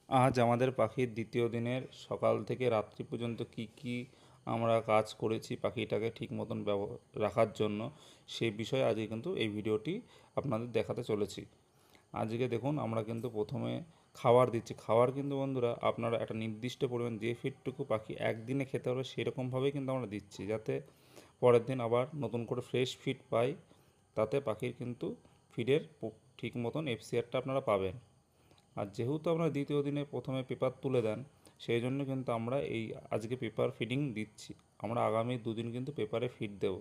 আজ আমাদের পাখির দ্বিতীয় দিনের সকাল থেকে রাত্রি পর্যন্ত কি আমরা কাজ করেছি পাখিটাকে ঠিক মতন রাখার জন্য সেই বিষয়ে আজকে কিন্তু এই ভিডিওটি আপনাদের দেখাতে চলেছি। আজকে দেখুন আমরা কিন্তু প্রথমে খাবার দিচ্ছি। খাবার কিন্তু বন্ধুরা আপনারা একটা নির্দিষ্ট পরিমাণ যে ফিডটুকু পাখি একদিনে খেতে পারবে সেরকমভাবেই কিন্তু আমরা দিচ্ছি, যাতে পরের দিন আবার নতুন করে ফ্রেশ ফিড পাই। তাতে পাখির কিন্তু ফিডের ঠিক মতন এফসিআরটা আপনারা পাবেন। আর যেহেতু আপনারা দ্বিতীয় দিনে প্রথমে পেপার তুলে দেন, সেই জন্য কিন্তু আমরা এই আজকে পেপার ফিডিং দিচ্ছি। আমরা আগামী দুদিন কিন্তু পেপারে ফিড দেব।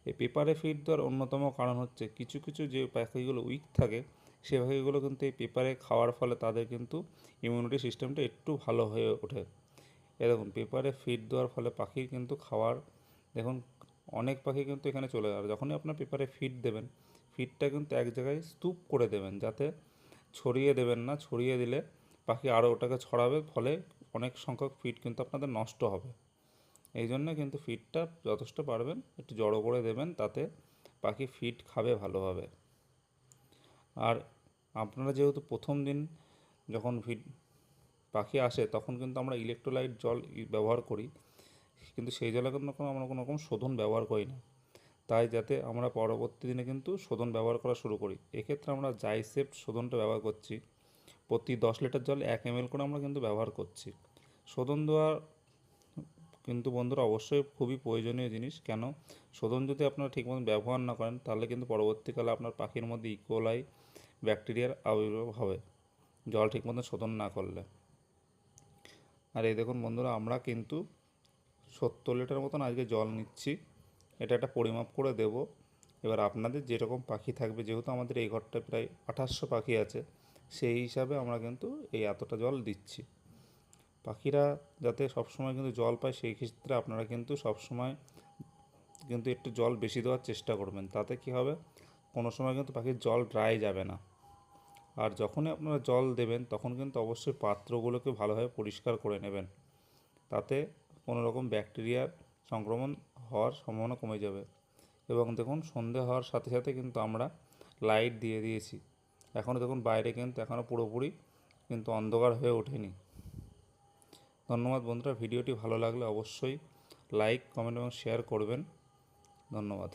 এই পেপারে ফিড দেওয়ার অন্যতম কারণ হচ্ছে কিছু কিছু যে পাখিগুলো উইক থাকে সে পাখিগুলো কিন্তু এই পেপারে খাওয়ার ফলে তাদের কিন্তু ইমিউনিটি সিস্টেমটা একটু ভালো হয়ে ওঠে। এ দেখুন, পেপারে ফিড দেওয়ার ফলে পাখির কিন্তু খাওয়ার দেখুন অনেক পাখি কিন্তু এখানে চলে যাবে। যখনই আপনার পেপারে ফিড দেবেন, ফিডটা কিন্তু এক জায়গায় স্তূপ করে দেবেন, যাতে ছড়িয়ে দেবেন না। ছড়িয়ে দিলে পাখি আরও ওটাকে ছড়াবে, ফলে অনেক সংখ্যক ফিড কিন্তু আপনাদের নষ্ট হবে। এই জন্য কিন্তু ফিডটা যথেষ্ট পারবেন একটু জড়ো করে দেবেন, তাতে পাখি ফিড খাবে ভালোভাবে। আর আপনারা যেহেতু প্রথম দিন যখন পাখি আসে তখন কিন্তু আমরা ইলেকট্রোলাইট জল ব্যবহার করি, কিন্তু সেই জলে কিন্তু আমরা কোনো রকম শোধন ব্যবহার করি না। তাই যাতে আমরা পরবর্তী দিনে কিন্তু শোধন ব্যবহার করা শুরু করি, এক্ষেত্রে আমরা জাইসেপ্ট শোধনটা ব্যবহার করছি। প্রতি 10 লিটার জল 1 ml করে আমরা কিন্তু ব্যবহার করছি। শোধন দেওয়ার কিন্তু বন্ধুরা অবশ্যই খুবই প্রয়োজনীয় জিনিস। কেন, শোধন যদি আপনারা ঠিকমতো ব্যবহার না করেন তাহলে কিন্তু পরবর্তীকালে আপনার পাখির মধ্যে ইকোলাই ব্যাকটেরিয়ার আবির্ভাব হবে জল ঠিকমতো শোধন না করলে। আর এই দেখুন বন্ধুরা, আমরা কিন্তু 70 লিটার মতন আজকে জল নিচ্ছি। এটা একটা পরিমাপ করে দেব। এবার আপনাদের যেরকম পাখি থাকবে, যেহেতু আমাদের এই ঘরটায় প্রায় 2800 পাখি আছে, সেই হিসাবে আমরা কিন্তু এই এতটা জল দিচ্ছি। পাখিরা যাতে সবসময় কিন্তু জল পায় সেই ক্ষেত্রে আপনারা কিন্তু সবসময় কিন্তু একটু জল বেশি দেওয়ার চেষ্টা করবেন। তাতে কি হবে, কোনো সময় কিন্তু পাখির জল ড্রাই যাবে না। আর যখনই আপনারা জল দেবেন তখন কিন্তু অবশ্যই পাত্রগুলোকে ভালোভাবে পরিষ্কার করে নেবেন, তাতে কোনো রকম ব্যাকটেরিয়ার সংক্রমণ হওয়ার সম্ভাবনা কমে যাবে। এবং দেখুন, সন্ধে হওয়ার সাথে সাথে কিন্তু আমরা লাইট দিয়ে দিয়েছি। এখনও দেখুন বাইরে কিন্তু এখনও পুরোপুরি কিন্তু অন্ধকার হয়ে ওঠেনি। ধন্যবাদ বন্ধুরা, ভিডিওটি ভালো লাগলে অবশ্যই লাইক, কমেন্ট এবং শেয়ার করবেন। ধন্যবাদ।